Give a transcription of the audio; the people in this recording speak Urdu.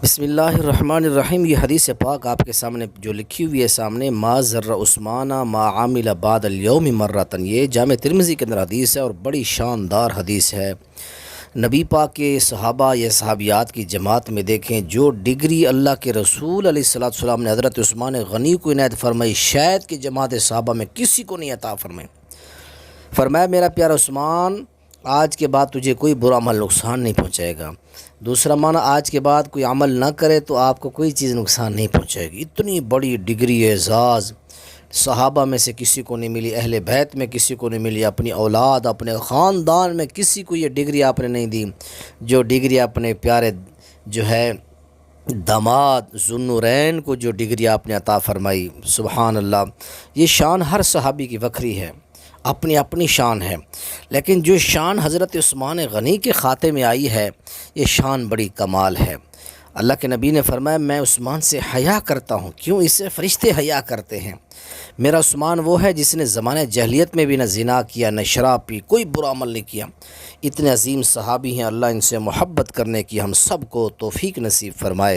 بسم اللہ الرحمن الرحیم۔ یہ حدیث پاک آپ کے سامنے جو لکھی ہوئی ہے سامنے، ما ذر عثمان ما عامل بعد اليوم مرتن، یہ جامع ترمذی کے اندر حدیث ہے اور بڑی شاندار حدیث ہے۔ نبی پاک کے صحابہ یا صحابیات کی جماعت میں دیکھیں، جو ڈگری اللہ کے رسول علیہ الصلوۃ والسلام نے حضرت عثمان غنی کو عنایت فرمائی، شاید کہ جماعت صحابہ میں کسی کو نہیں عطا فرمائی۔ فرمایا میرا پیارا عثمان، آج کے بعد تجھے کوئی برا عمل نقصان نہیں پہنچائے گا۔ دوسرا معنی، آج کے بعد کوئی عمل نہ کرے تو آپ کو کوئی چیز نقصان نہیں پہنچائے گی۔ اتنی بڑی ڈگری اعزاز صحابہ میں سے کسی کو نہیں ملی، اہل بیت میں کسی کو نہیں ملی، اپنی اولاد اپنے خاندان میں کسی کو یہ ڈگری آپ نے نہیں دی جو ڈگری اپنے پیارے جو ہے داماد ذوالنورین کو جو ڈگری آپ نے عطا فرمائی۔ سبحان اللہ، یہ شان ہر صحابی کی وکری ہے، اپنی اپنی شان ہے، لیکن جو شان حضرت عثمان غنی کے خاتے میں آئی ہے، یہ شان بڑی کمال ہے۔ اللہ کے نبی نے فرمایا میں عثمان سے حیا کرتا ہوں، کیوں؟ اس سے فرشتے حیا کرتے ہیں۔ میرا عثمان وہ ہے جس نے زمانہ جاہلیت میں بھی نہ زنا کیا، نہ شراب پی، کوئی برا عمل نہیں کیا۔ اتنے عظیم صحابی ہیں، اللہ ان سے محبت کرنے کی ہم سب کو توفیق نصیب فرمائے۔